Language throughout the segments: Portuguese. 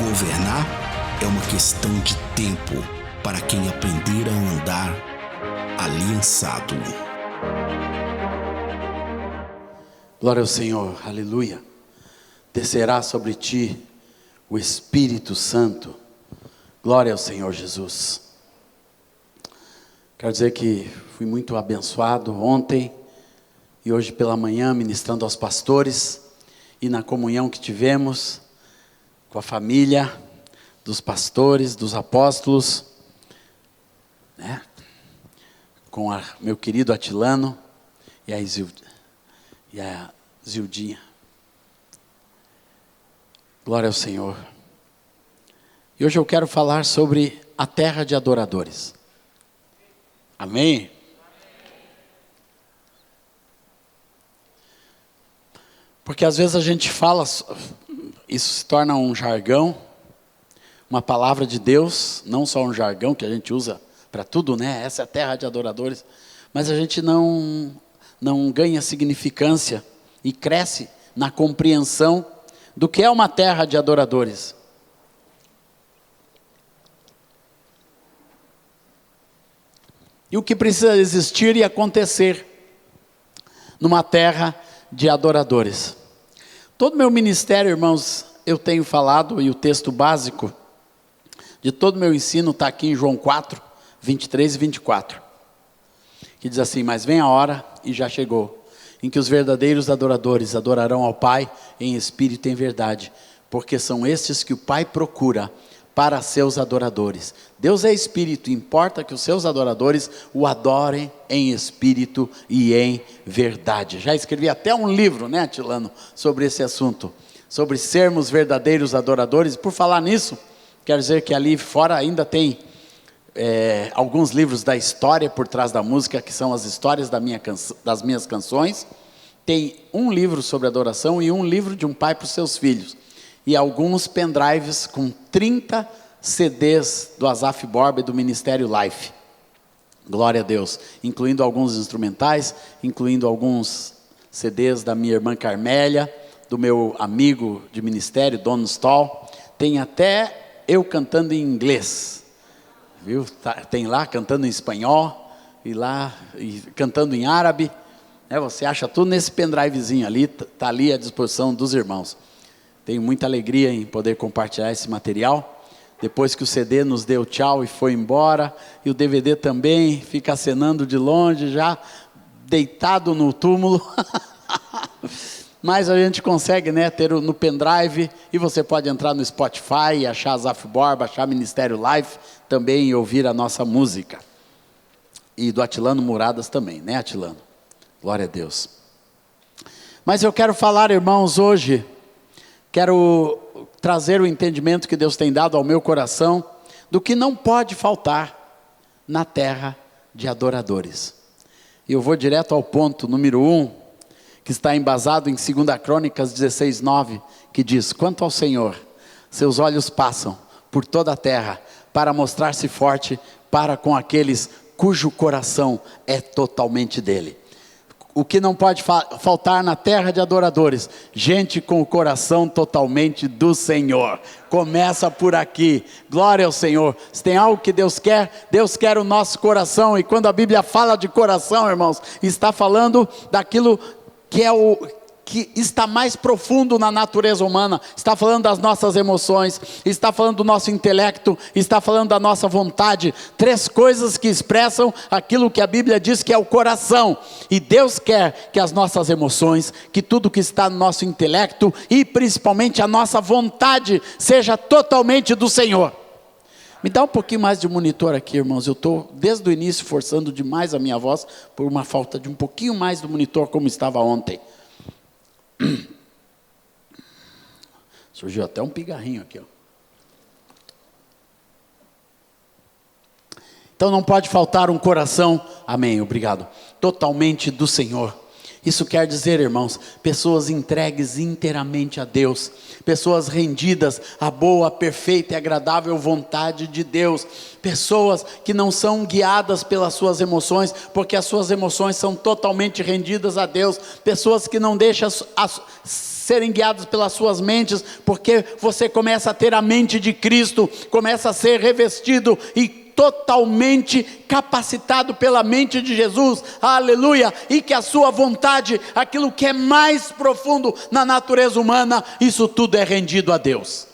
Governar é uma questão de tempo para quem aprender a andar aliançado. Glória ao Senhor, aleluia. Descerá sobre ti o Espírito Santo. Glória ao Senhor Jesus. Quero dizer que fui muito abençoado ontem e hoje pela manhã ministrando aos pastores e na comunhão que tivemos com a família dos pastores, dos apóstolos, né? Com meu querido Atilano e a Zildinha. Glória ao Senhor. E hoje eu quero falar sobre a terra de adoradores. Amém? Porque às vezes a gente fala, isso se torna um jargão, uma palavra de Deus, não só um jargão que a gente usa para tudo, né? Essa é a terra de adoradores. Mas a gente não ganha significância e cresce na compreensão do que é uma terra de adoradores. E o que precisa existir e acontecer numa terra de adoradores. Todo meu ministério, irmãos, eu tenho falado, e o texto básico de todo meu ensino está aqui em João 4, 23 e 24. Que diz assim: mas vem a hora, e já chegou, em que os verdadeiros adoradores adorarão ao Pai em espírito e em verdade, porque são estes que o Pai procura para seus adoradores. Deus é espírito, importa que os seus adoradores o adorem em espírito e em verdade. Já escrevi até um livro, né, Atilano, sobre esse assunto, sobre sermos verdadeiros adoradores. Por falar nisso, quero dizer que ali fora ainda tem alguns livros da história por trás da música, que são as histórias das minhas canções. Tem um livro sobre adoração e um livro de um pai para os seus filhos. E alguns pendrives com 30 CDs do Asaf Borba e do Ministério Life. Glória a Deus. Incluindo alguns instrumentais, incluindo alguns CDs da minha irmã Carmélia, do meu amigo de ministério, Don Stoll. Tem até eu cantando em inglês. Viu? Tem lá cantando em espanhol, e cantando em árabe. Você acha tudo nesse pendrivezinho ali, está ali à disposição dos irmãos. Tenho muita alegria em poder compartilhar esse material. Depois que o CD nos deu tchau e foi embora, e o DVD também fica acenando de longe, já deitado no túmulo. Mas a gente consegue, né, ter no pendrive, e você pode entrar no Spotify e achar Asaf Borba, achar Ministério Life também e ouvir a nossa música. E do Atilano Muradas também, né, Atilano? Glória a Deus. Mas eu quero falar, irmãos, hoje, quero trazer o entendimento que Deus tem dado ao meu coração do que não pode faltar na terra de adoradores. E eu vou direto ao ponto número 1, que está embasado em 2 Crônicas 16, 9, que diz: quanto ao Senhor, seus olhos passam por toda a terra para mostrar-se forte para com aqueles cujo coração é totalmente dele. O que não pode faltar na terra de adoradores? Gente com o coração totalmente do Senhor. Começa por aqui. Glória ao Senhor. Se tem algo que Deus quer o nosso coração. E quando a Bíblia fala de coração, irmãos, está falando daquilo que que está mais profundo na natureza humana. Está falando das nossas emoções, está falando do nosso intelecto, está falando da nossa vontade. 3 coisas que expressam aquilo que a Bíblia diz que é o coração. E Deus quer que as nossas emoções, que tudo que está no nosso intelecto e principalmente a nossa vontade seja totalmente do Senhor. Me dá um pouquinho mais de monitor aqui, irmãos. Eu estou desde o início forçando demais a minha voz por uma falta de um pouquinho mais do monitor como estava ontem. Surgiu até um pigarrinho aqui, ó. Então não pode faltar um coração, amém, obrigado, totalmente do Senhor. Isso quer dizer, irmãos, pessoas entregues inteiramente a Deus, pessoas rendidas à boa, perfeita e agradável vontade de Deus, pessoas que não são guiadas pelas suas emoções, porque as suas emoções são totalmente rendidas a Deus, pessoas que não deixam serem guiados pelas suas mentes, porque você começa a ter a mente de Cristo, começa a ser revestido e totalmente capacitado pela mente de Jesus, aleluia, e que a sua vontade, aquilo que é mais profundo na natureza humana, isso tudo é rendido a Deus.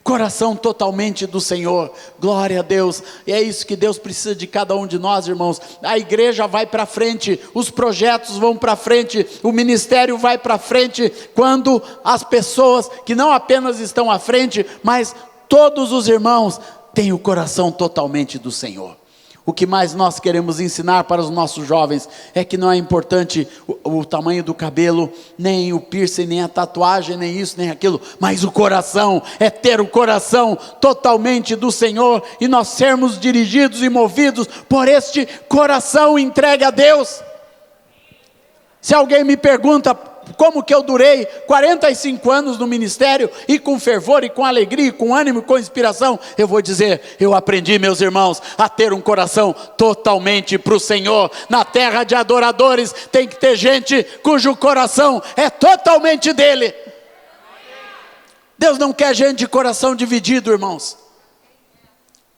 Coração totalmente do Senhor, glória a Deus. E é isso que Deus precisa de cada um de nós, irmãos. A igreja vai para frente, os projetos vão para frente, o ministério vai para frente, quando as pessoas que não apenas estão à frente, mas todos os irmãos têm o coração totalmente do Senhor. O que mais nós queremos ensinar para os nossos jovens é que não é importante o tamanho do cabelo, nem o piercing, nem a tatuagem, nem isso, nem aquilo, mas o coração, é ter o coração totalmente do Senhor, e nós sermos dirigidos e movidos por este coração entregue a Deus. Se alguém me pergunta como que eu durei 45 anos no ministério, e com fervor, e com alegria, e com ânimo, e com inspiração, eu vou dizer, eu aprendi, meus irmãos, a ter um coração totalmente para o Senhor. Na terra de adoradores tem que ter gente cujo coração é totalmente dele. Deus não quer gente de coração dividido, irmãos.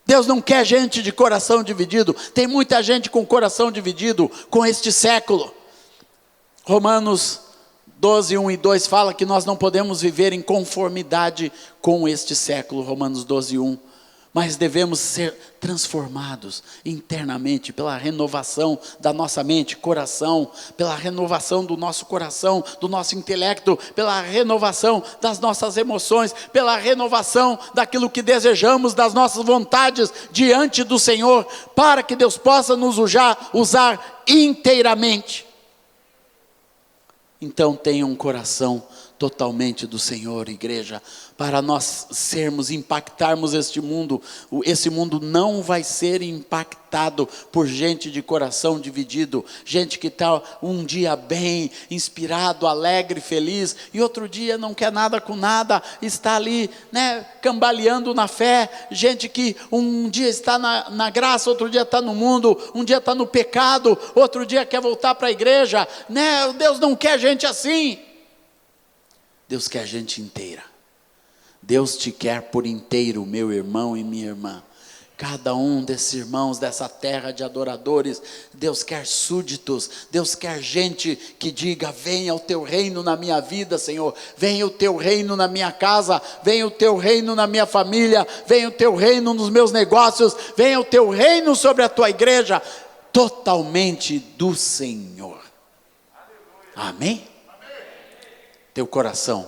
Deus não quer gente de coração dividido. Tem muita gente com coração dividido com este século. Romanos 12, 1 e 2 fala que nós não podemos viver em conformidade com este século, Romanos 12, 1. Mas devemos ser transformados internamente pela renovação da nossa mente, coração, pela renovação do nosso coração, do nosso intelecto, pela renovação das nossas emoções, pela renovação daquilo que desejamos, das nossas vontades diante do Senhor, para que Deus possa nos usar inteiramente. Então tenha um coração totalmente do Senhor, igreja, para nós impactarmos este mundo. Esse mundo não vai ser impactado por gente de coração dividido, gente que está um dia bem, inspirado, alegre, feliz, e outro dia não quer nada com nada, está ali, cambaleando na fé, gente que um dia está na graça, outro dia está no mundo, um dia está no pecado, outro dia quer voltar para a igreja, Deus não quer gente assim. Deus quer gente inteira. Deus te quer por inteiro, meu irmão e minha irmã. Cada um desses irmãos dessa terra de adoradores, Deus quer súditos, Deus quer gente que diga, venha o teu reino na minha vida, Senhor, venha o teu reino na minha casa, venha o teu reino na minha família, venha o teu reino nos meus negócios, venha o teu reino sobre a tua igreja, totalmente do Senhor. Amém? Teu coração,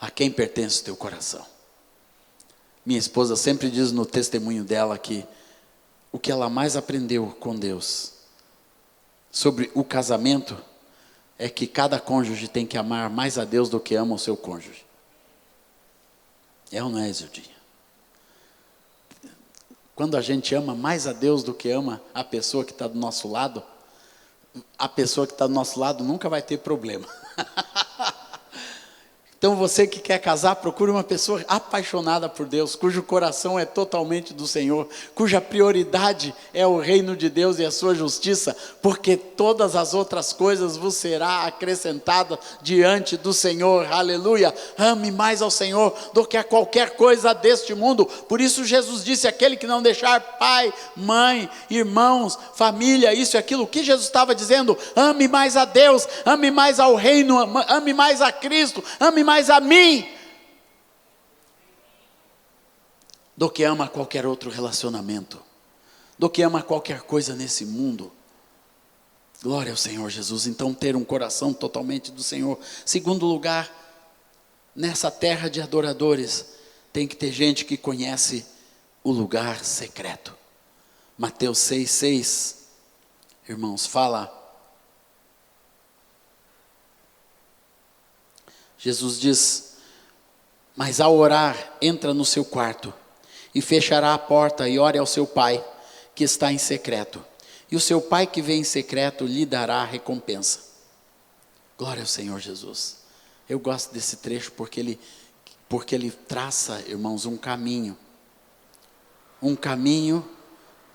a quem pertence o teu coração? Minha esposa sempre diz no testemunho dela que o que ela mais aprendeu com Deus sobre o casamento é que cada cônjuge tem que amar mais a Deus do que ama o seu cônjuge. É ou não é, Isildinha? Quando a gente ama mais a Deus do que ama a pessoa que está do nosso lado, a pessoa que está do nosso lado nunca vai ter problema. Então você que quer casar, procure uma pessoa apaixonada por Deus, cujo coração é totalmente do Senhor, cuja prioridade é o reino de Deus e a sua justiça, porque todas as outras coisas vos será acrescentada diante do Senhor, aleluia. Ame mais ao Senhor do que a qualquer coisa deste mundo. Por isso Jesus disse, aquele que não deixar pai, mãe, irmãos, família, isso e aquilo, o que Jesus estava dizendo? Ame mais a Deus, ame mais ao reino, ame mais a Cristo, ame mais a mim, do que ama qualquer outro relacionamento, do que ama qualquer coisa nesse mundo. Glória ao Senhor Jesus. Então ter um coração totalmente do Senhor. Segundo lugar, nessa terra de adoradores, tem que ter gente que conhece o lugar secreto. Mateus 6,6, irmãos, fala. Jesus diz, mas ao orar, entra no seu quarto, e fechará a porta, e ore ao seu pai, que está em secreto. E o seu pai que vem em secreto, lhe dará a recompensa. Glória ao Senhor Jesus. Eu gosto desse trecho porque ele traça, irmãos, um caminho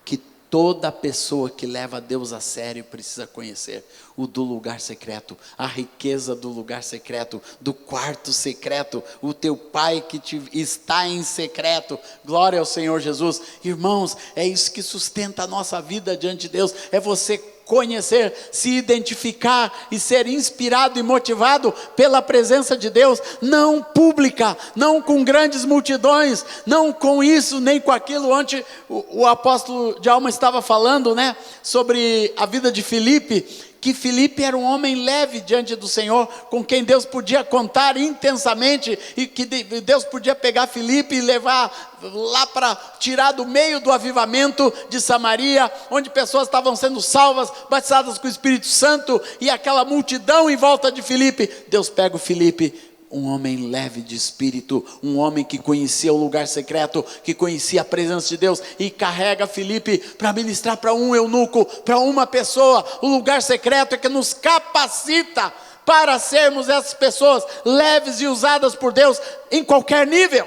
que toda pessoa que leva Deus a sério precisa conhecer, o do lugar secreto, a riqueza do lugar secreto, do quarto secreto, o teu Pai que está em secreto. Glória ao Senhor Jesus. Irmãos, é isso que sustenta a nossa vida diante de Deus, é você conhecer, se identificar e ser inspirado e motivado pela presença de Deus, não pública, não com grandes multidões, não com isso nem com aquilo. Ontem o apóstolo Djalma estava falando, né, sobre a vida de Filipe, que Filipe era um homem leve diante do Senhor, com quem Deus podia contar intensamente, e que Deus podia pegar Filipe e levar lá para tirar do meio do avivamento de Samaria, onde pessoas estavam sendo salvas, batizadas com o Espírito Santo, e aquela multidão em volta de Filipe. Deus pega o Filipe, um homem leve de espírito, um homem que conhecia o lugar secreto, que conhecia a presença de Deus, e carrega Filipe para ministrar para um eunuco, para uma pessoa. O lugar secreto é que nos capacita para sermos essas pessoas leves e usadas por Deus em qualquer nível.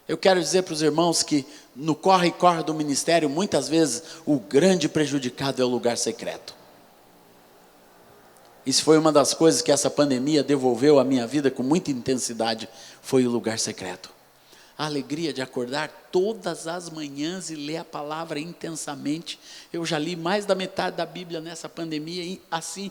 Eu quero dizer para os irmãos que no corre-corre do ministério, muitas vezes o grande prejudicado é o lugar secreto. Isso foi uma das coisas que essa pandemia devolveu à minha vida com muita intensidade, foi o lugar secreto. A alegria de acordar todas as manhãs e ler a palavra intensamente. Eu já li mais da metade da Bíblia nessa pandemia, assim,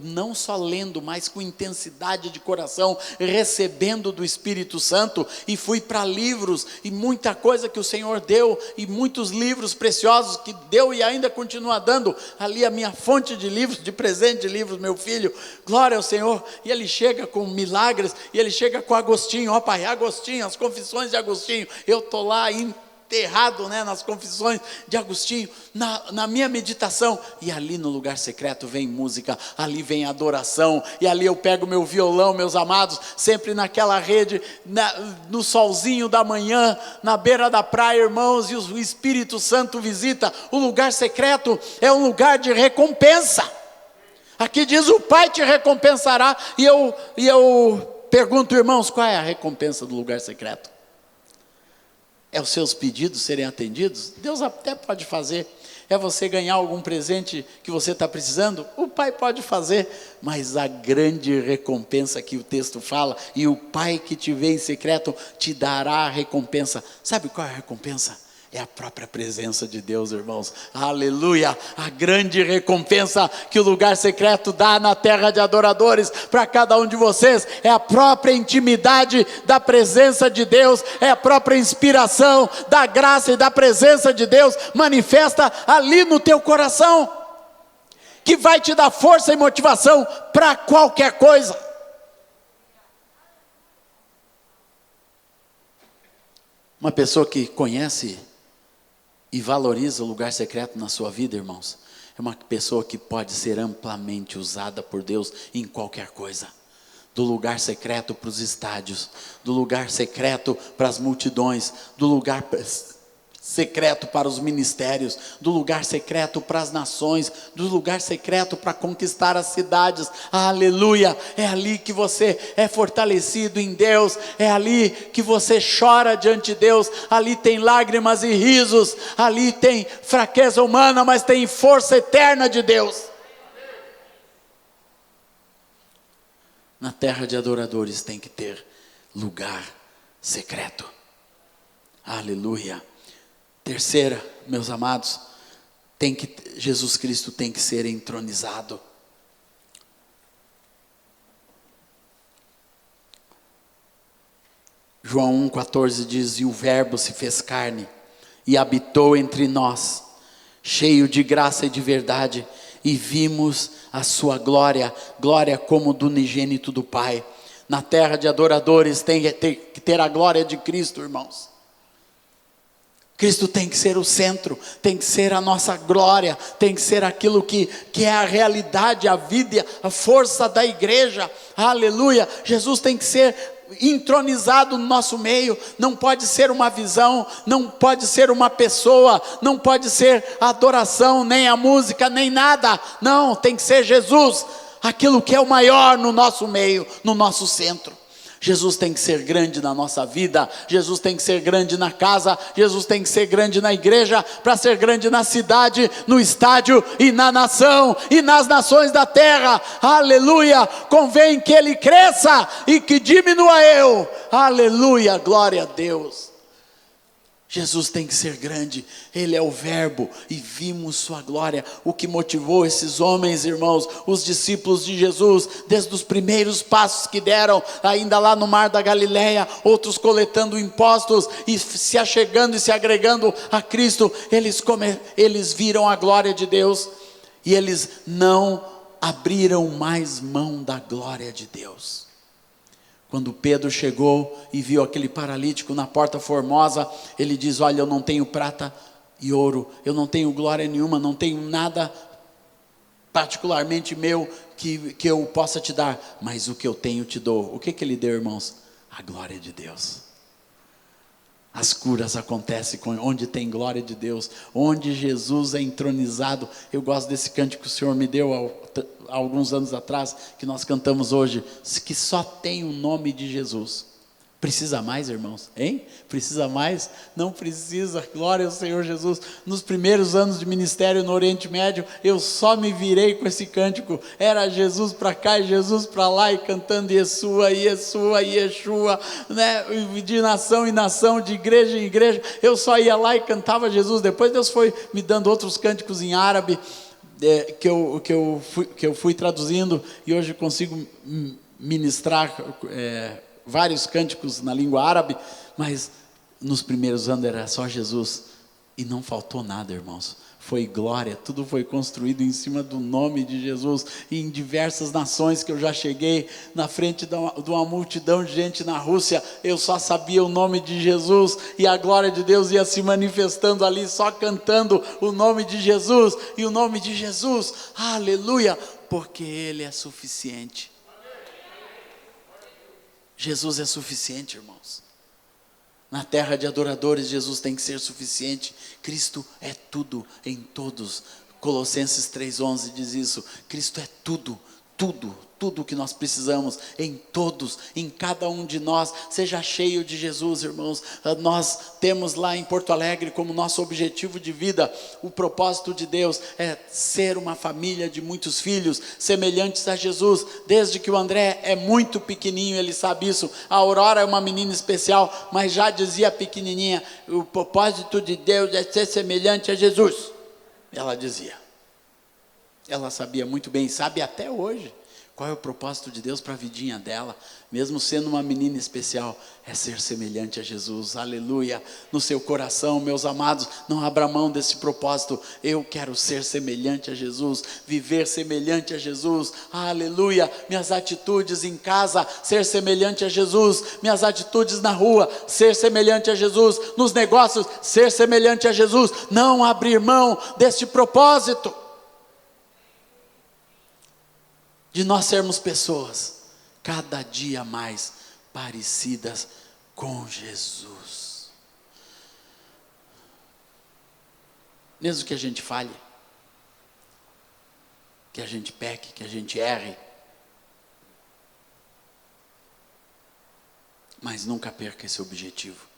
não só lendo, mas com intensidade de coração, recebendo do Espírito Santo, e fui para livros, e muita coisa que o Senhor deu, e muitos livros preciosos que deu e ainda continua dando. Ali a minha fonte de livros, de presente de livros, meu filho, glória ao Senhor, e ele chega com milagres, e ele chega com Agostinho, ó Pai, Agostinho, as confissões de Agostinho, eu estou lá enterrado, né, nas confissões de Agostinho, na minha meditação, e ali no lugar secreto vem música, ali vem adoração, e ali eu pego meu violão, meus amados, sempre naquela rede, no solzinho da manhã, na beira da praia, irmãos, e o Espírito Santo visita. O lugar secreto é um lugar de recompensa. Aqui diz: o Pai te recompensará, e eu pergunto, irmãos, qual é a recompensa do lugar secreto? É os seus pedidos serem atendidos? Deus até pode fazer. É você ganhar algum presente que você está precisando? O Pai pode fazer. Mas a grande recompensa que o texto fala, e o Pai que te vê em secreto te dará a recompensa. Sabe qual é a recompensa? É a própria presença de Deus, irmãos. Aleluia! A grande recompensa que o lugar secreto dá na terra de adoradores para cada um de vocês é a própria intimidade da presença de Deus, é a própria inspiração da graça e da presença de Deus manifesta ali no teu coração, que vai te dar força e motivação para qualquer coisa. Uma pessoa que conhece e valoriza o lugar secreto na sua vida, irmãos, é uma pessoa que pode ser amplamente usada por Deus em qualquer coisa. Do lugar secreto para os estádios, do lugar secreto para as multidões, do lugar secreto para os ministérios, do lugar secreto para as nações, do lugar secreto para conquistar as cidades. Aleluia! É ali que você é fortalecido em Deus, é ali que você chora diante de Deus, ali tem lágrimas e risos, ali tem fraqueza humana, mas tem força eterna de Deus. Na terra de adoradores tem que ter lugar secreto. Aleluia! Terceira, meus amados, Jesus Cristo tem que ser entronizado. João 1,14 diz: e o Verbo se fez carne e habitou entre nós, cheio de graça e de verdade, e vimos a sua glória, glória como do unigênito do Pai. Na terra de adoradores tem que ter a glória de Cristo, irmãos. Cristo tem que ser o centro, tem que ser a nossa glória, tem que ser aquilo que é a realidade, a vida, a força da igreja. Aleluia! Jesus tem que ser entronizado no nosso meio. Não pode ser uma visão, não pode ser uma pessoa, não pode ser a adoração, nem a música, nem nada. Não, tem que ser Jesus. aquilo que é o maior no nosso meio, no nosso centro. Jesus tem que ser grande na nossa vida, Jesus tem que ser grande na casa, Jesus tem que ser grande na igreja, para ser grande na cidade, no estádio e na nação, e nas nações da terra, aleluia. Convém que Ele cresça e que diminua eu, aleluia, glória a Deus. Jesus tem que ser grande, Ele é o verbo, e vimos sua glória. O que motivou esses homens, irmãos, os discípulos de Jesus, desde os primeiros passos que deram, ainda lá no mar da Galileia, outros coletando impostos, e se achegando e se agregando a Cristo, eles viram a glória de Deus, e eles não abriram mais mão da glória de Deus. Quando Pedro chegou e viu aquele paralítico na porta formosa, ele diz: olha, eu não tenho prata e ouro, eu não tenho glória nenhuma, não tenho nada particularmente meu que eu possa te dar, mas o que eu tenho te dou. O que ele deu, irmãos? A glória de Deus. As curas acontecem onde tem glória de Deus, onde Jesus é entronizado. Eu gosto desse cântico que o Senhor me deu há alguns anos atrás, que nós cantamos hoje, que só tem o nome de Jesus. Precisa mais, irmãos? Hein? Precisa mais? Não precisa, glória ao Senhor Jesus. Nos primeiros anos de ministério no Oriente Médio, eu só me virei com esse cântico. Era Jesus para cá e Jesus para lá, e cantando Yeshua, Yeshua, Yeshua, né? De nação em nação, de igreja em igreja, eu só ia lá e cantava Jesus. Depois Deus foi me dando outros cânticos em árabe, que eu fui traduzindo, e hoje consigo ministrar vários cânticos na língua árabe, mas nos primeiros anos era só Jesus, e não faltou nada, irmãos. Foi glória, tudo foi construído em cima do nome de Jesus. E em diversas nações que eu já cheguei, na frente de uma multidão de gente na Rússia, eu só sabia o nome de Jesus, e a glória de Deus ia se manifestando ali, só cantando o nome de Jesus, e o nome de Jesus, aleluia, porque Ele é suficiente. Jesus é suficiente, irmãos. Na terra de adoradores, Jesus tem que ser suficiente. Cristo é tudo em todos. Colossenses 3,11 diz isso. Cristo é tudo, tudo, tudo que nós precisamos, em todos, em cada um de nós. Seja cheio de Jesus, irmãos. Nós temos lá em Porto Alegre como nosso objetivo de vida, o propósito de Deus é ser uma família de muitos filhos, semelhantes a Jesus. Desde que o André é muito pequenininho, ele sabe isso. A Aurora é uma menina especial, mas já dizia pequenininha: o propósito de Deus é ser semelhante a Jesus. Ela dizia. Ela sabia muito bem, sabe até hoje, qual é o propósito de Deus para a vidinha dela, mesmo sendo uma menina especial, é ser semelhante a Jesus, aleluia. No seu coração, meus amados, não abra mão desse propósito. Eu quero ser semelhante a Jesus, viver semelhante a Jesus, aleluia. Minhas atitudes em casa, ser semelhante a Jesus. Minhas atitudes na rua, ser semelhante a Jesus. Nos negócios, ser semelhante a Jesus. Não abrir mão desse propósito, de nós sermos pessoas cada dia mais parecidas com Jesus. Mesmo que a gente falhe, que a gente peque, que a gente erre, mas nunca perca esse objetivo,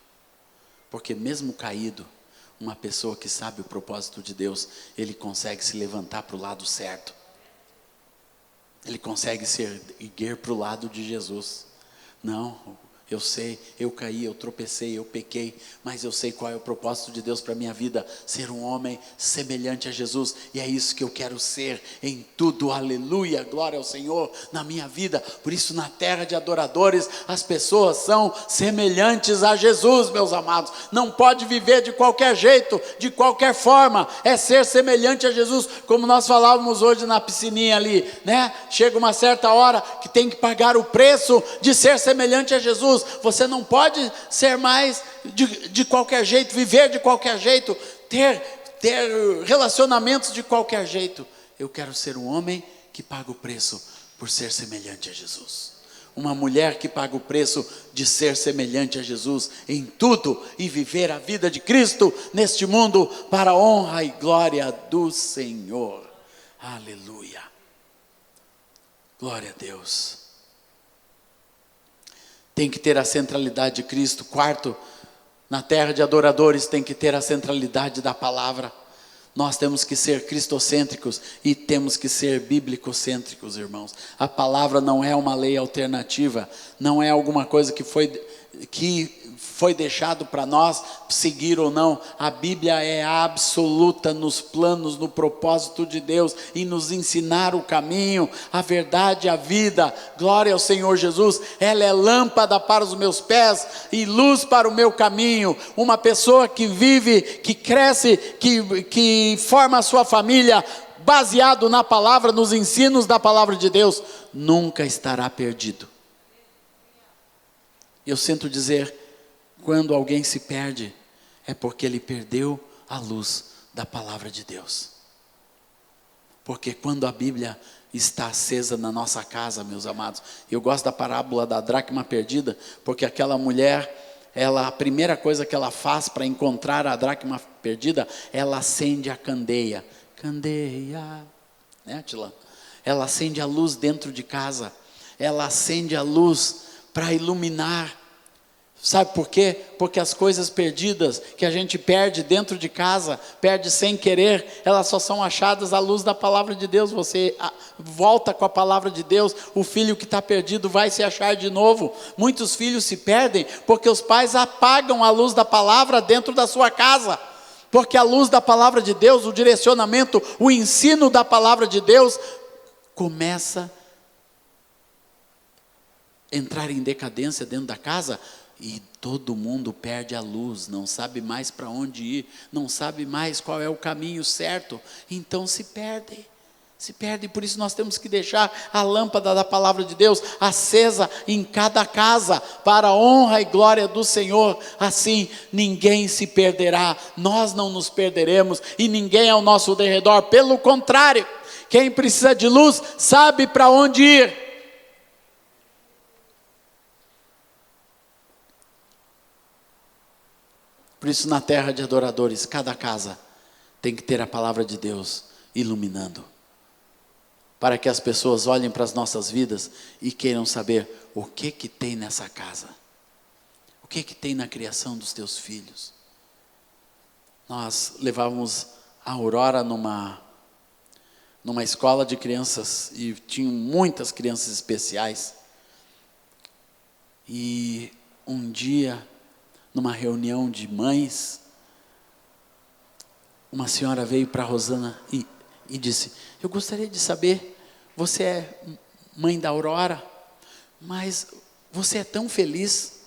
porque mesmo caído, uma pessoa que sabe o propósito de Deus, ele consegue se levantar para o lado certo. Ele consegue se erguer para o lado de Jesus. Não, eu sei, eu caí, eu tropecei, eu pequei, mas eu sei qual é o propósito de Deus para a minha vida, ser um homem semelhante a Jesus, e é isso que eu quero ser em tudo, aleluia, glória ao Senhor, na minha vida. Por isso, na terra de adoradores, as pessoas são semelhantes a Jesus, meus amados. Não pode viver de qualquer jeito, de qualquer forma, é ser semelhante a Jesus, como nós falávamos hoje na piscininha ali, né? Chega uma certa hora que tem que pagar o preço de ser semelhante a Jesus. Você não pode ser mais de qualquer jeito, viver de qualquer jeito, ter relacionamentos de qualquer jeito. Eu quero ser um homem que paga o preço por ser semelhante a Jesus. Uma mulher que paga o preço de ser semelhante a Jesus em tudo e viver a vida de Cristo neste mundo para a honra e glória do Senhor. Aleluia. Glória a Deus. Tem que ter a centralidade de Cristo. Quarto, na terra de adoradores tem que ter a centralidade da palavra. Nós temos que ser cristocêntricos e temos que ser biblicocêntricos, irmãos. A palavra não é uma lei alternativa, não é alguma coisa que foi deixado para nós seguir ou não. A Bíblia é absoluta nos planos, no propósito de Deus, em nos ensinar o caminho, a verdade, a vida. Glória ao Senhor Jesus. Ela é lâmpada para os meus pés e luz para o meu caminho. Uma pessoa que vive, que cresce, que forma a sua família baseado na palavra, nos ensinos da palavra de Deus, nunca estará perdido. Eu sinto dizer, quando alguém se perde, é porque ele perdeu a luz da palavra de Deus. Porque quando a Bíblia está acesa na nossa casa, meus amados, eu gosto da parábola da dracma perdida, porque aquela mulher, a primeira coisa que ela faz para encontrar a dracma perdida, ela acende a candeia. Candeia, né, Tilã? Ela acende a luz dentro de casa, ela acende a luz para iluminar. Sabe por quê? Porque as coisas perdidas que a gente perde dentro de casa, perde sem querer, elas só são achadas à luz da palavra de Deus. Você volta com a palavra de Deus, o filho que está perdido vai se achar de novo. Muitos filhos se perdem porque os pais apagam a luz da palavra dentro da sua casa. Porque a luz da palavra de Deus, o direcionamento, o ensino da palavra de Deus, começa a entrar em decadência dentro da casa. E todo mundo perde a luz, não sabe mais para onde ir, não sabe mais qual é o caminho certo, então se perdem, por isso nós temos que deixar a lâmpada da palavra de Deus acesa em cada casa, para a honra e glória do Senhor. Assim ninguém se perderá, nós não nos perderemos, e ninguém ao nosso derredor, pelo contrário, quem precisa de luz, sabe para onde ir. Por isso, na terra de adoradores, cada casa tem que ter a palavra de Deus iluminando, para que as pessoas olhem para as nossas vidas e queiram saber o que tem nessa casa, o que tem na criação dos teus filhos. Nós levávamos a Aurora numa escola de crianças, e tinham muitas crianças especiais, e um dia, numa reunião de mães, uma senhora veio para a Rosana e disse: eu gostaria de saber, você é mãe da Aurora, mas você é tão feliz,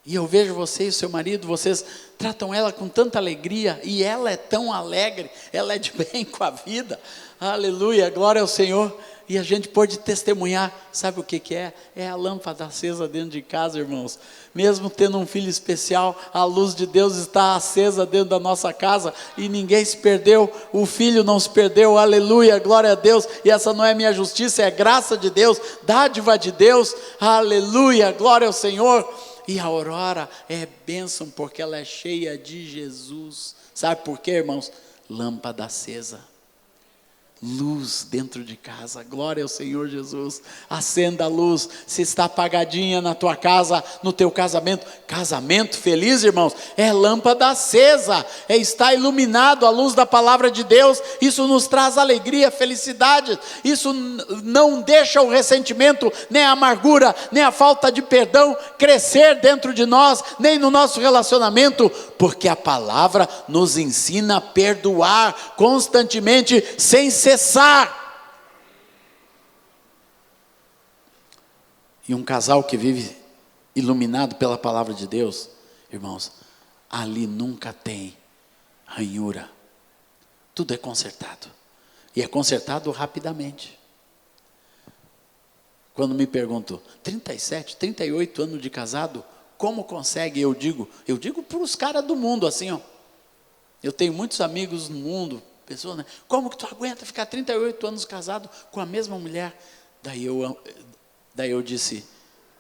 e eu vejo você e o seu marido, vocês tratam ela com tanta alegria, e ela é tão alegre, ela é de bem com a vida, aleluia, glória ao Senhor. E a gente pode testemunhar, sabe o que é? É a lâmpada acesa dentro de casa, irmãos. Mesmo tendo um filho especial, a luz de Deus está acesa dentro da nossa casa, e ninguém se perdeu, o filho não se perdeu, aleluia, glória a Deus. E essa não é minha justiça, é graça de Deus, dádiva de Deus, aleluia, glória ao Senhor. E a Aurora é bênção, porque ela é cheia de Jesus. Sabe por quê, irmãos? Lâmpada acesa. Luz dentro de casa, glória ao Senhor Jesus. Acenda a luz. Se está apagadinha na tua casa, no teu casamento feliz, irmãos, é lâmpada acesa, está iluminado a luz da palavra de Deus. Isso nos traz alegria, felicidade. Isso não deixa o ressentimento, nem a amargura, nem a falta de perdão crescer dentro de nós, nem no nosso relacionamento, porque a palavra nos ensina a perdoar constantemente, sem cessar. E um casal que vive iluminado pela palavra de Deus, irmãos, ali nunca tem ranhura, tudo é consertado, e é consertado rapidamente. Quando me perguntam, 37, 38 anos de casado, como consegue? Eu digo para os caras do mundo assim, ó. Eu tenho muitos amigos no mundo, pessoas, né? Como que tu aguenta ficar 38 anos casado com a mesma mulher? Daí eu disse,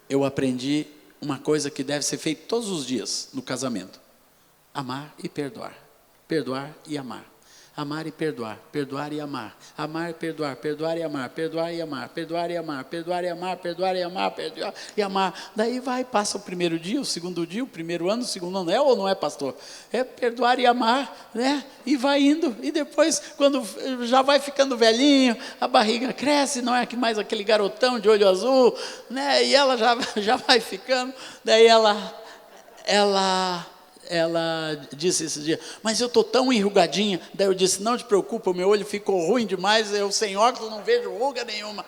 eu aprendi uma coisa que deve ser feita todos os dias no casamento: amar e perdoar, perdoar e amar. Amar e perdoar, perdoar e amar, amar e perdoar, perdoar e amar, perdoar e amar, perdoar e amar, perdoar e amar, perdoar e amar, perdoar e amar. Daí vai, passa o primeiro dia, o segundo dia, o primeiro ano, o segundo ano. É ou não é, pastor? É perdoar e amar, né? E vai indo. E depois, quando já vai ficando velhinho, a barriga cresce, não é mais aquele garotão de olho azul, né? E ela já vai ficando. Daí ela disse esse dia, mas eu estou tão enrugadinha. Daí eu disse, não te preocupa, o meu olho ficou ruim demais, eu sem óculos não vejo ruga nenhuma.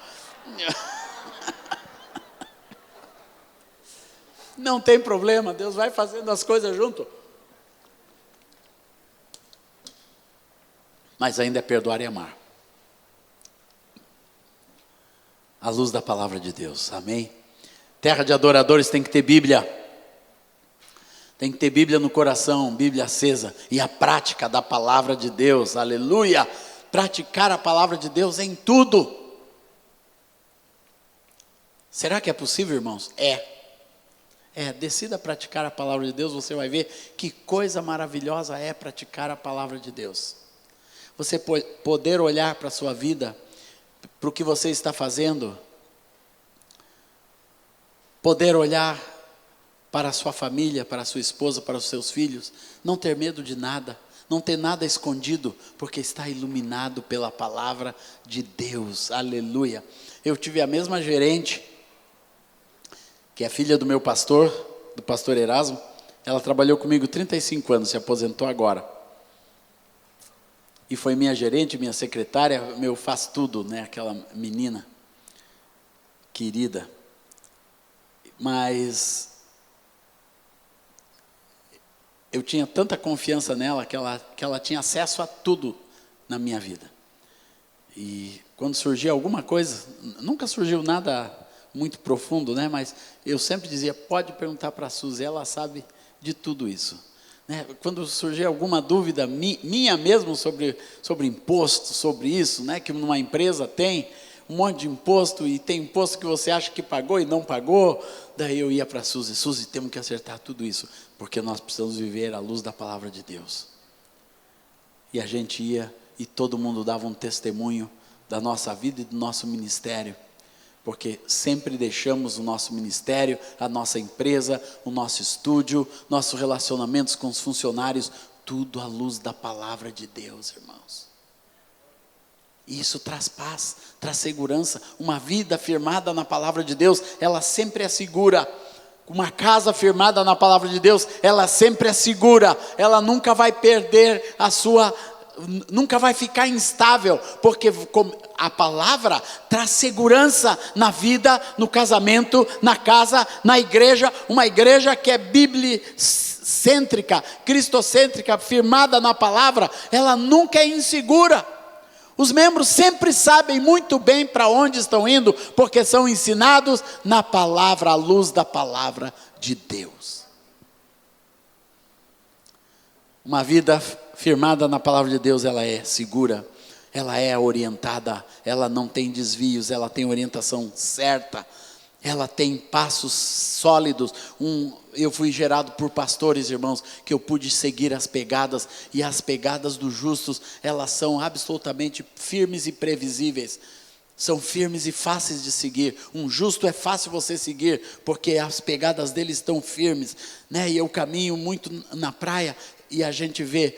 Não tem problema, Deus vai fazendo as coisas junto. Mas ainda é perdoar e amar. À luz da palavra de Deus, amém? Terra de adoradores tem que ter Bíblia. Tem que ter Bíblia no coração, Bíblia acesa, e a prática da palavra de Deus, aleluia, praticar a palavra de Deus em tudo. Será que é possível, irmãos? Decida praticar a palavra de Deus, você vai ver que coisa maravilhosa é praticar a palavra de Deus. Você poder olhar para a sua vida, para o que você está fazendo, poder olhar para a sua família, para a sua esposa, para os seus filhos, não ter medo de nada, não ter nada escondido, porque está iluminado pela palavra de Deus, aleluia. Eu tive a mesma gerente, que é filha do meu pastor, do pastor Erasmo, ela trabalhou comigo 35 anos, se aposentou agora, e foi minha gerente, minha secretária, meu faz tudo, né, aquela menina, querida, mas eu tinha tanta confiança nela que ela tinha acesso a tudo na minha vida. E quando surgia alguma coisa, nunca surgiu nada muito profundo, né? Mas eu sempre dizia, pode perguntar para a Suzy, ela sabe de tudo isso. Né? Quando surgia alguma dúvida minha mesmo sobre imposto, sobre isso, né? Que numa empresa tem um monte de imposto, e tem imposto que você acha que pagou e não pagou, daí eu ia para a Suzy, temos que acertar tudo isso, porque nós precisamos viver à luz da palavra de Deus. E a gente ia, e todo mundo dava um testemunho da nossa vida e do nosso ministério, porque sempre deixamos o nosso ministério, a nossa empresa, o nosso estúdio, nossos relacionamentos com os funcionários, tudo à luz da palavra de Deus, irmãos. E isso traz paz, traz segurança. Uma vida firmada na palavra de Deus, ela sempre é segura. Uma casa firmada na palavra de Deus, ela sempre é segura. Ela nunca vai perder nunca vai ficar instável, porque a palavra traz segurança na vida, no casamento, na casa, na igreja. Uma igreja que é biblicêntrica, cristocêntrica, firmada na palavra, ela nunca é insegura. Os membros sempre sabem muito bem para onde estão indo, porque são ensinados na palavra, à luz da palavra de Deus. Uma vida firmada na palavra de Deus, ela é segura, ela é orientada, ela não tem desvios, ela tem orientação certa, ela tem passos sólidos. Eu fui gerado por pastores, irmãos, que eu pude seguir as pegadas, e as pegadas dos justos, elas são absolutamente firmes e previsíveis, são firmes e fáceis de seguir. Um justo é fácil você seguir, porque as pegadas dele estão firmes, né? E eu caminho muito na praia, e a gente vê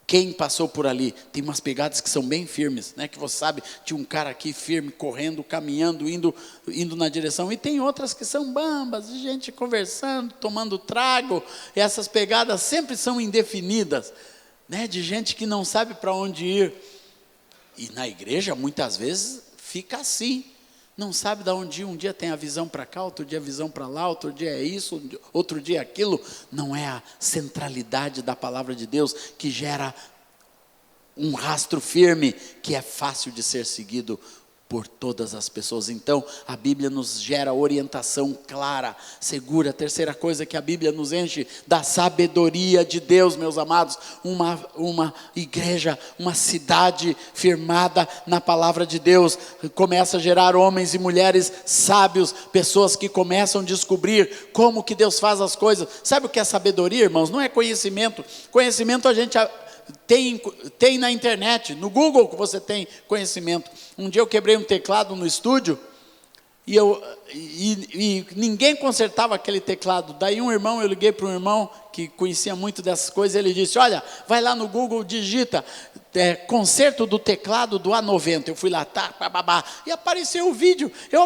quem passou por ali, tem umas pegadas que são bem firmes, né? Que você sabe, tinha um cara aqui firme, correndo, caminhando, indo na direção. E tem outras que são bambas, de gente conversando, tomando trago. E essas pegadas sempre são indefinidas, né? De gente que não sabe para onde ir. E na igreja, muitas vezes, fica assim. Não sabe de onde ir, um dia tem a visão para cá, outro dia a visão para lá, outro dia é isso, outro dia é aquilo. Não é a centralidade da palavra de Deus que gera um rastro firme, que é fácil de ser seguido por todas as pessoas. Então, a Bíblia nos gera orientação clara, segura. A terceira coisa que a Bíblia nos enche da sabedoria de Deus, meus amados. Uma igreja, uma cidade firmada na palavra de Deus, começa a gerar homens e mulheres sábios, pessoas que começam a descobrir como que Deus faz as coisas. Sabe o que é sabedoria, irmãos? Não é conhecimento. Conhecimento a gente tem na internet, no Google que você tem conhecimento. Um dia eu quebrei um teclado no estúdio, e ninguém consertava aquele teclado. Daí eu liguei para um irmão que conhecia muito dessas coisas, ele disse, olha, vai lá no Google, digita conserto do teclado do A90. Eu fui lá, e apareceu o vídeo. Eu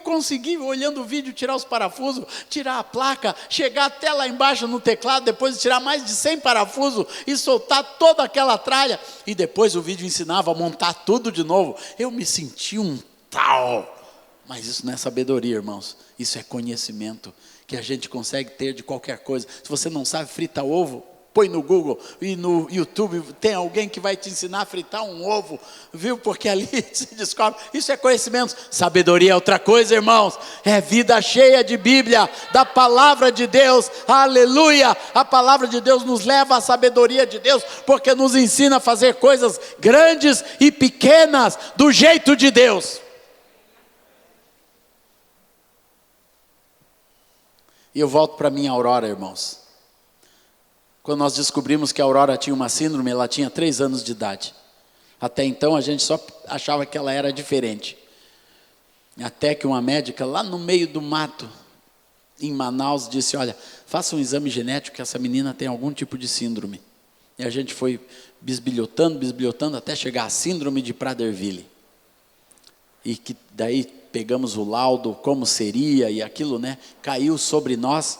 consegui, olhando o vídeo, tirar os parafusos, tirar a placa, chegar até lá embaixo no teclado, depois de tirar mais de 100 parafusos e soltar toda aquela tralha. E depois o vídeo ensinava a montar tudo de novo. Eu me senti um tal. Mas isso não é sabedoria, irmãos. Isso é conhecimento que a gente consegue ter de qualquer coisa. Se você não sabe fritar ovo, põe no Google e no YouTube, tem alguém que vai te ensinar a fritar um ovo, viu? Porque ali se descobre. Isso é conhecimento. Sabedoria é outra coisa, irmãos. É vida cheia de Bíblia, da palavra de Deus. Aleluia! A palavra de Deus nos leva à sabedoria de Deus, porque nos ensina a fazer coisas grandes e pequenas do jeito de Deus. E eu volto para minha Aurora, irmãos. Quando nós descobrimos que a Aurora tinha uma síndrome, ela tinha 3 anos de idade. Até então a gente só achava que ela era diferente. Até que uma médica lá no meio do mato, em Manaus, disse, olha, faça um exame genético que essa menina tem algum tipo de síndrome. E a gente foi bisbilhotando até chegar à síndrome de Prader-Willi. E que daí pegamos o laudo, como seria, e aquilo, caiu sobre nós,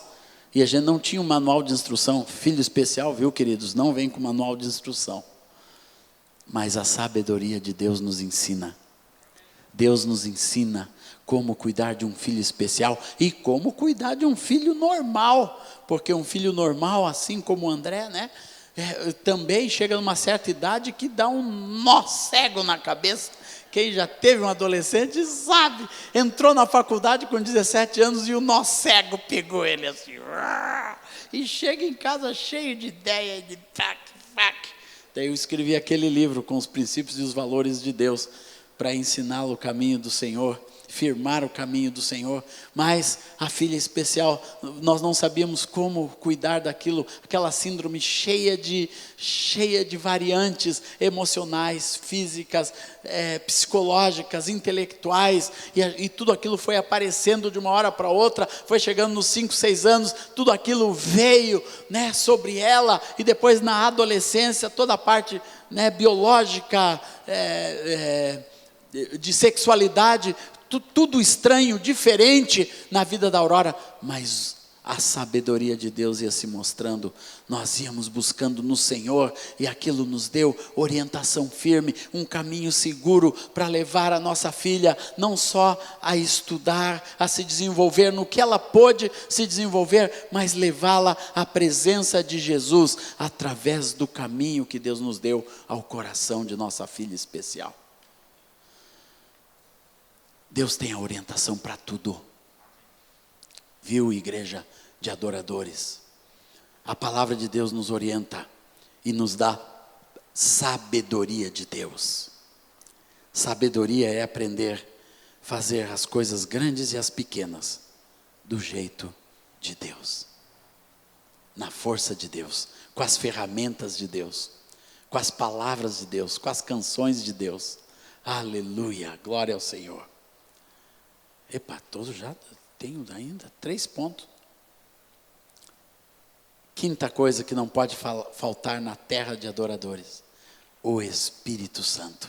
e a gente não tinha um manual de instrução. Filho especial, viu, queridos, não vem com manual de instrução. Mas a sabedoria de Deus nos ensina. Deus nos ensina como cuidar de um filho especial e como cuidar de um filho normal, porque um filho normal, assim como o André, também chega numa certa idade que dá um nó cego na cabeça. Quem já teve um adolescente sabe, entrou na faculdade com 17 anos e o nó cego pegou ele assim, e chega em casa cheio de ideia, de tac. Daí eu escrevi aquele livro com os princípios e os valores de Deus, para ensiná-lo o caminho do Senhor, firmar o caminho do Senhor. Mas a filha especial, nós não sabíamos como cuidar daquilo, aquela síndrome cheia de variantes emocionais, físicas, psicológicas, intelectuais, e tudo aquilo foi aparecendo de uma hora para outra, foi chegando nos 5, 6 anos, tudo aquilo veio sobre ela, e depois na adolescência, toda a parte biológica, de sexualidade, tudo estranho, diferente na vida da Aurora, mas a sabedoria de Deus ia se mostrando. Nós íamos buscando no Senhor, e aquilo nos deu orientação firme, um caminho seguro para levar a nossa filha, não só a estudar, a se desenvolver no que ela pôde se desenvolver, mas levá-la à presença de Jesus, através do caminho que Deus nos deu ao coração de nossa filha especial. Deus tem a orientação para tudo. Viu, igreja de adoradores? A palavra de Deus nos orienta e nos dá sabedoria de Deus. Sabedoria é aprender a fazer as coisas grandes e as pequenas do jeito de Deus. Na força de Deus, com as ferramentas de Deus, com as palavras de Deus, com as canções de Deus. Aleluia, glória ao Senhor. Todos já tenho ainda 3 pontos. Quinta coisa que não pode faltar na terra de adoradores: o Espírito Santo.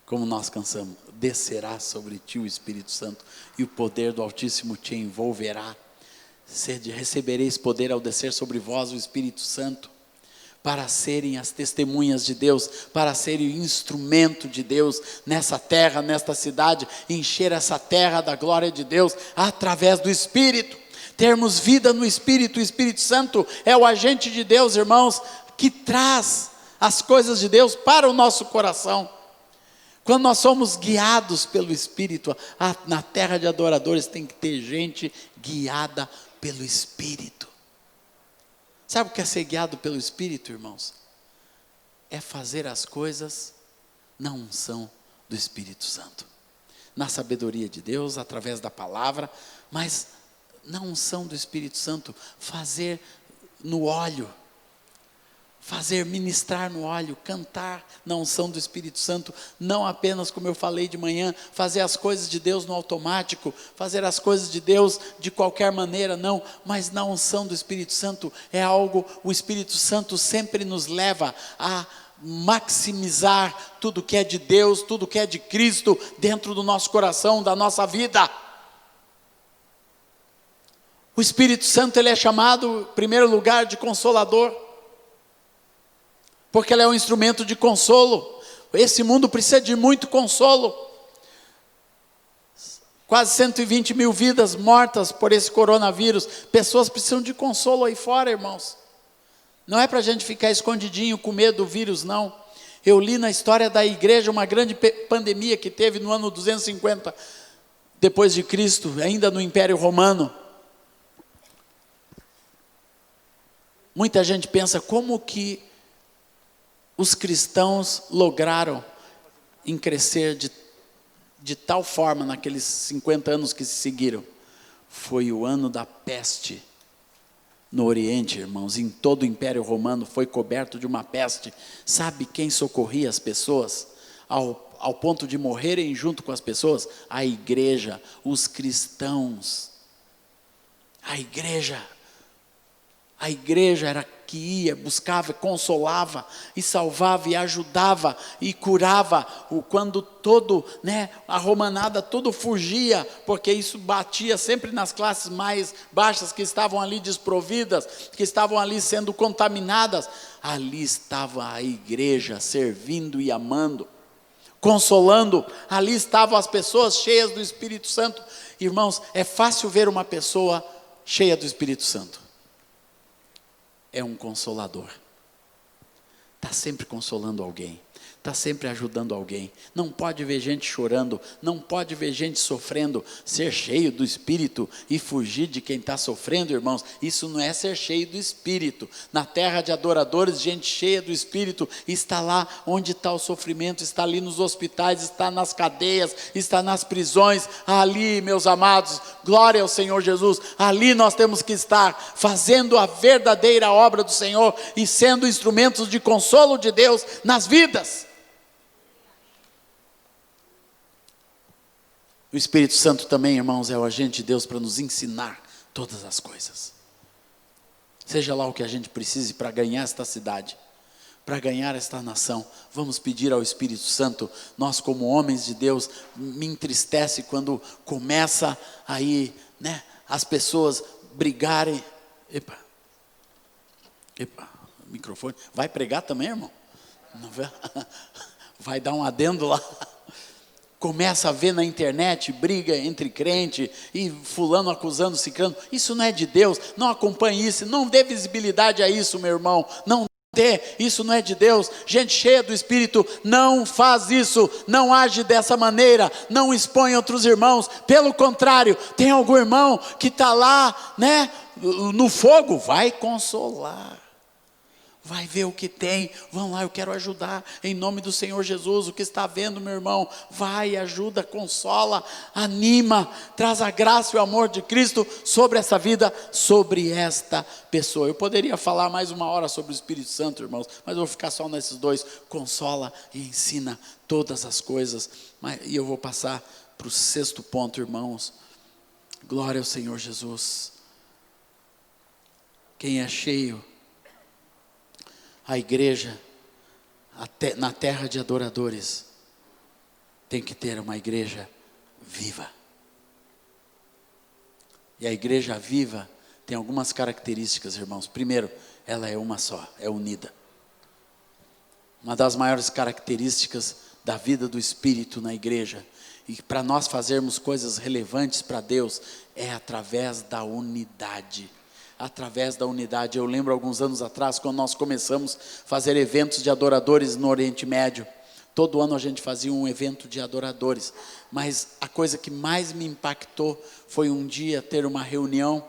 Como nós cansamos, descerá sobre ti o Espírito Santo, e o poder do Altíssimo te envolverá. Recebereis poder ao descer sobre vós o Espírito Santo, para serem as testemunhas de Deus, para serem o instrumento de Deus nessa terra, nesta cidade, encher essa terra da glória de Deus, através do Espírito, termos vida no Espírito. O Espírito Santo é o agente de Deus, irmãos, que traz as coisas de Deus para o nosso coração. Quando nós somos guiados pelo Espírito, na terra de adoradores tem que ter gente guiada pelo Espírito. Sabe o que é ser guiado pelo Espírito, irmãos? É fazer as coisas na unção do Espírito Santo, na sabedoria de Deus, através da palavra, mas na unção do Espírito Santo, fazer no óleo, fazer, ministrar no óleo, cantar na unção do Espírito Santo, não apenas, como eu falei de manhã, fazer as coisas de Deus no automático, fazer as coisas de Deus de qualquer maneira, não, mas na unção do Espírito Santo é algo, o Espírito Santo sempre nos leva a maximizar tudo que é de Deus, tudo que é de Cristo, dentro do nosso coração, da nossa vida. O Espírito Santo, ele é chamado, em primeiro lugar, de Consolador, porque ele é um instrumento de consolo. Esse mundo precisa de muito consolo. Quase 120 mil vidas mortas por esse coronavírus. Pessoas precisam de consolo aí fora, irmãos. Não é para a gente ficar escondidinho com medo do vírus, não. Eu li na história da igreja uma grande pandemia que teve no ano 250 depois de Cristo, ainda no Império Romano. Muita gente pensa, como que os cristãos lograram em crescer de tal forma naqueles 50 anos que se seguiram? Foi o ano da peste no Oriente, irmãos, em todo o Império Romano foi coberto de uma peste. Sabe quem socorria as pessoas ao ponto de morrerem junto com as pessoas? A igreja, os cristãos. A igreja era que ia, buscava, consolava, e salvava, e ajudava, e curava, quando a romanada tudo fugia, porque isso batia sempre nas classes mais baixas, que estavam ali desprovidas, que estavam ali sendo contaminadas. Ali estava a igreja, servindo e amando, consolando. Ali estavam as pessoas cheias do Espírito Santo. Irmãos, é fácil ver uma pessoa cheia do Espírito Santo. É um consolador, está sempre consolando alguém, está sempre ajudando alguém. Não pode ver gente chorando, não pode ver gente sofrendo. Ser cheio do Espírito e fugir de quem está sofrendo, irmãos, isso não é ser cheio do Espírito. Na terra de adoradores, gente cheia do Espírito está lá onde está o sofrimento, está ali nos hospitais, está nas cadeias, está nas prisões. Ali, meus amados, glória ao Senhor Jesus, ali nós temos que estar, fazendo a verdadeira obra do Senhor e sendo instrumentos de consolo de Deus nas vidas. O Espírito Santo também, irmãos, é o agente de Deus para nos ensinar todas as coisas. Seja lá o que a gente precise para ganhar esta cidade, para ganhar esta nação, vamos pedir ao Espírito Santo. Nós, como homens de Deus, me entristece quando começa aí, as pessoas brigarem. Epa, microfone, vai pregar também, irmão? Não vai dar um adendo lá. Começa a ver na internet briga entre crente e fulano acusando ciclano. Isso não é de Deus, não acompanhe isso, não dê visibilidade a isso, meu irmão, não dê, isso não é de Deus. Gente cheia do Espírito não faz isso, não age dessa maneira, não expõe outros irmãos. Pelo contrário, tem algum irmão que está lá, no fogo, vai consolar. Vai ver o que tem, vão lá, eu quero ajudar, em nome do Senhor Jesus, o que está vendo, meu irmão, vai, ajuda, consola, anima, traz a graça e o amor de Cristo sobre essa vida, sobre esta pessoa. Eu poderia falar mais uma hora sobre o Espírito Santo, irmãos, mas eu vou ficar só nesses dois: consola e ensina todas as coisas. E eu vou passar para o 6º ponto, irmãos. Glória ao Senhor Jesus. Quem é cheio, a igreja, na terra de adoradores, tem que ter uma igreja viva. E a igreja viva tem algumas características, irmãos. Primeiro, ela é uma só, é unida. Uma das maiores características da vida do Espírito na igreja, e para nós fazermos coisas relevantes para Deus, é através da unidade. Através da unidade. Eu lembro alguns anos atrás, quando nós começamos a fazer eventos de adoradores no Oriente Médio. Todo ano a gente fazia um evento de adoradores, mas a coisa que mais me impactou foi um dia ter uma reunião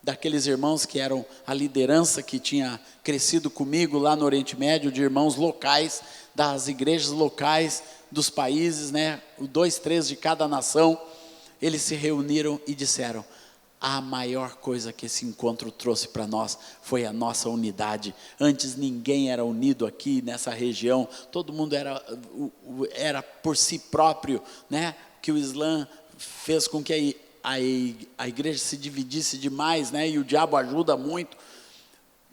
daqueles irmãos que eram a liderança que tinha crescido comigo lá no Oriente Médio, de irmãos locais, das igrejas locais dos países, 2, 3 de cada nação. Eles se reuniram e disseram: a maior coisa que esse encontro trouxe para nós foi a nossa unidade. Antes ninguém era unido aqui nessa região, todo mundo era por si próprio, né? Que o Islã fez com que a igreja se dividisse demais, né? E o diabo ajuda muito.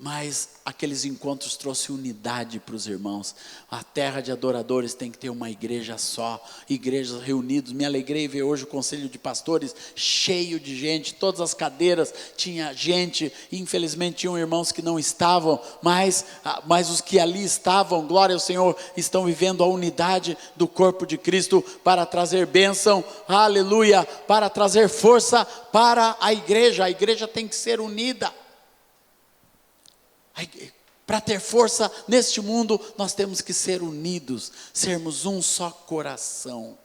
Mas aqueles encontros trouxeram unidade para os irmãos. A terra de adoradores tem que ter uma igreja só, igrejas reunidas. Me alegrei ver hoje o conselho de pastores cheio de gente, todas as cadeiras tinha gente. Infelizmente tinham irmãos que não estavam, mas os que ali estavam, glória ao Senhor, estão vivendo a unidade do corpo de Cristo para trazer bênção, aleluia, para trazer força para a igreja. A igreja tem que ser unida. Para ter força neste mundo, nós temos que ser unidos, sermos um só coração,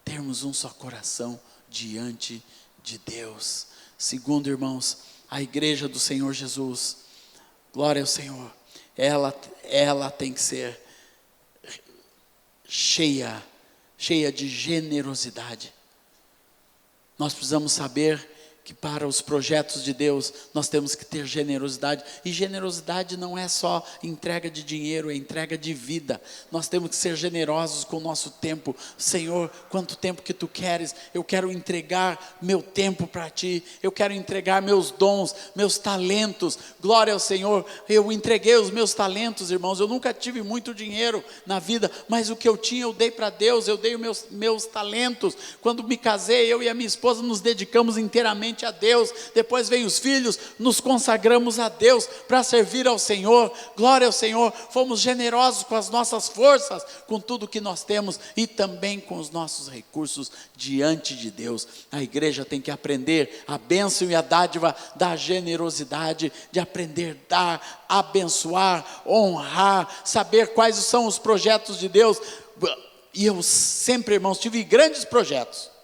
termos um só coração diante de Deus. Segundo, irmãos, a igreja do Senhor Jesus, glória ao Senhor, ela tem que ser cheia de generosidade. Nós precisamos saber que para os projetos de Deus, nós temos que ter generosidade, e generosidade não é só entrega de dinheiro, é entrega de vida. Nós temos que ser generosos com o nosso tempo. Senhor, quanto tempo que Tu queres? Eu quero entregar meu tempo para Ti, eu quero entregar meus dons, meus talentos, glória ao Senhor. Eu entreguei os meus talentos, irmãos, eu nunca tive muito dinheiro na vida, mas o que eu tinha eu dei para Deus, eu dei os meus talentos. Quando me casei, eu e a minha esposa nos dedicamos inteiramente a Deus. Depois veio os filhos, nos consagramos a Deus para servir ao Senhor, glória ao Senhor. Fomos generosos com as nossas forças, com tudo que nós temos e também com os nossos recursos diante de Deus. A igreja tem que aprender a bênção e a dádiva da generosidade, de aprender a dar, abençoar, honrar, saber quais são os projetos de Deus. E eu sempre, irmãos, tive grandes projetos.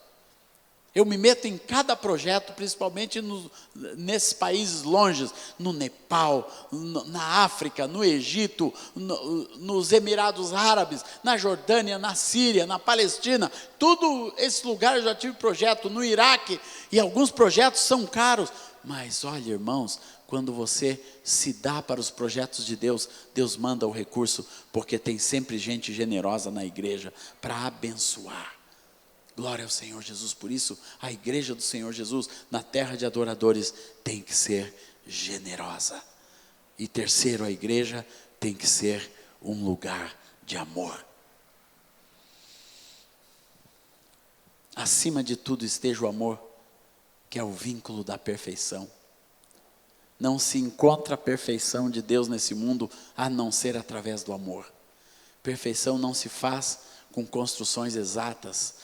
Eu me meto em cada projeto, principalmente nesses países longes, no Nepal, na África, no Egito, nos Emirados Árabes, na Jordânia, na Síria, na Palestina. Todos esses lugares eu já tive projeto, no Iraque, e alguns projetos são caros. Mas olha, irmãos, quando você se dá para os projetos de Deus, Deus manda o recurso, porque tem sempre gente generosa na igreja para abençoar. Glória ao Senhor Jesus. Por isso, a igreja do Senhor Jesus, na terra de adoradores, tem que ser generosa. E terceiro, a igreja tem que ser um lugar de amor. Acima de tudo esteja o amor, que é o vínculo da perfeição. Não se encontra a perfeição de Deus nesse mundo, a não ser através do amor. Perfeição não se faz com construções exatas,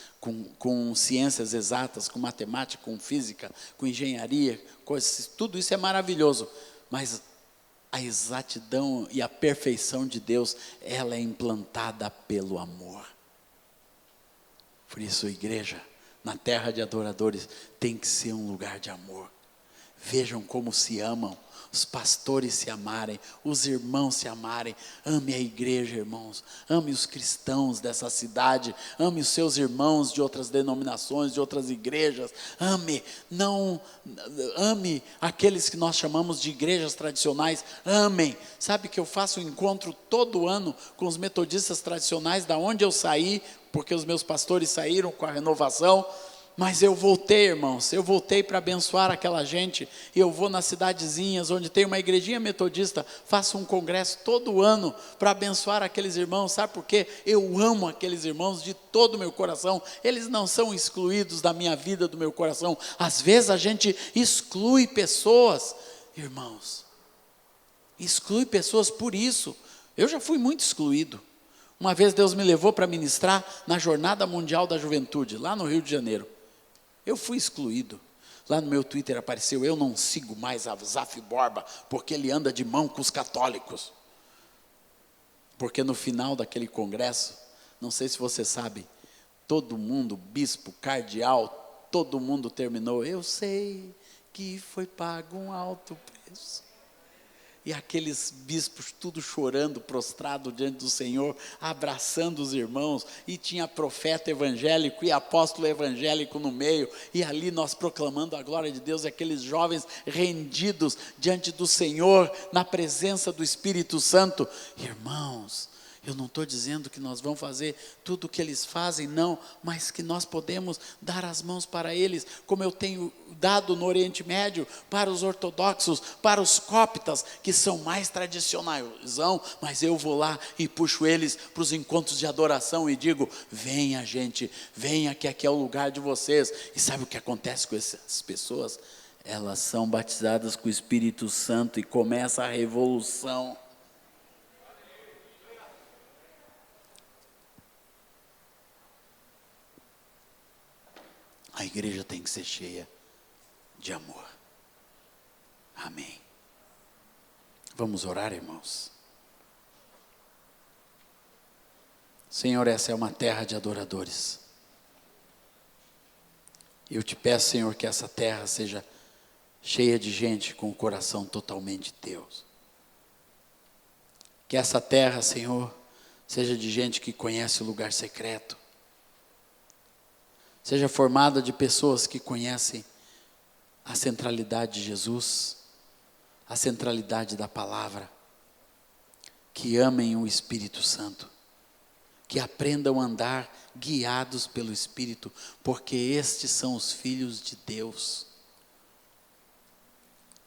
com ciências exatas, com matemática, com física, com engenharia, coisas, tudo isso é maravilhoso, mas a exatidão e a perfeição de Deus, ela é implantada pelo amor. Por isso, a igreja, na terra de adoradores, tem que ser um lugar de amor. Vejam como se amam, os pastores se amarem, os irmãos se amarem. Ame a igreja, irmãos, ame os cristãos dessa cidade, ame os seus irmãos de outras denominações, de outras igrejas. Ame aqueles que nós chamamos de igrejas tradicionais. Amem. Sabe que eu faço um encontro todo ano com os metodistas tradicionais, da onde eu saí, porque os meus pastores saíram com a renovação. Mas eu voltei, irmãos, para abençoar aquela gente, e eu vou nas cidadezinhas onde tem uma igrejinha metodista, faço um congresso todo ano para abençoar aqueles irmãos. Sabe por quê? Eu amo aqueles irmãos de todo o meu coração, eles não são excluídos da minha vida, do meu coração. Às vezes a gente exclui pessoas, irmãos, exclui pessoas por isso. Eu já fui muito excluído. Uma vez Deus me levou para ministrar na Jornada Mundial da Juventude, lá no Rio de Janeiro. Eu fui excluído. Lá no meu Twitter apareceu: eu não sigo mais a Zaf Borba, porque ele anda de mão com os católicos. Porque no final daquele congresso, não sei se você sabe, todo mundo, bispo, cardeal, todo mundo terminou: eu sei que foi pago um alto preço. e aqueles bispos tudo chorando, prostrado diante do Senhor, abraçando os irmãos, e tinha profeta evangélico e apóstolo evangélico no meio, e ali nós proclamando a glória de Deus, e aqueles jovens rendidos diante do Senhor, na presença do Espírito Santo. Irmãos, eu não estou dizendo que nós vamos fazer tudo o que eles fazem, não, mas que nós podemos dar as mãos para eles, como eu tenho dado no Oriente Médio, para os ortodoxos, para os cóptas, que são mais tradicionais, mas eu vou lá e puxo eles para os encontros de adoração e digo: venha gente, venha que aqui é o lugar de vocês. E sabe o que acontece com essas pessoas? Elas são batizadas com o Espírito Santo e começa a revolução. A igreja tem que ser cheia de amor. Amém. Vamos orar, irmãos. Senhor, essa é uma terra de adoradores. Eu te peço, Senhor, que essa terra seja cheia de gente com o coração totalmente teu. Que essa terra, Senhor, seja de gente que conhece o lugar secreto. Seja formada de pessoas que conhecem a centralidade de Jesus, a centralidade da palavra, que amem o Espírito Santo, que aprendam a andar guiados pelo Espírito, porque estes são os filhos de Deus.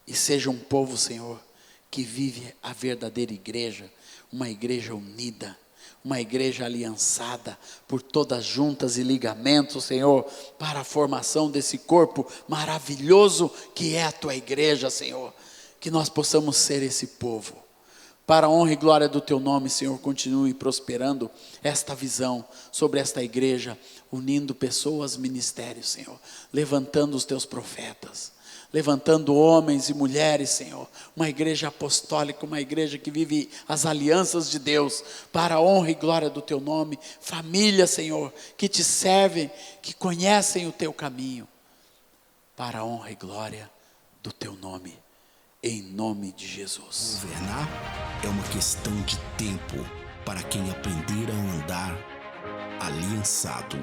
E seja um povo, Senhor, que vive a verdadeira igreja, uma igreja unida, uma igreja aliançada por todas juntas e ligamentos, Senhor, para a formação desse corpo maravilhoso que é a tua igreja, Senhor. Que nós possamos ser esse povo. Para a honra e glória do teu nome, Senhor, continue prosperando esta visão sobre esta igreja, unindo pessoas, ministérios, Senhor, levantando os teus profetas, levantando homens e mulheres, Senhor, uma igreja apostólica, uma igreja que vive as alianças de Deus, para a honra e glória do teu nome, família, Senhor, que te servem, que conhecem o teu caminho, para a honra e glória do teu nome, em nome de Jesus. Governar é uma questão de tempo para quem aprender a andar aliançado.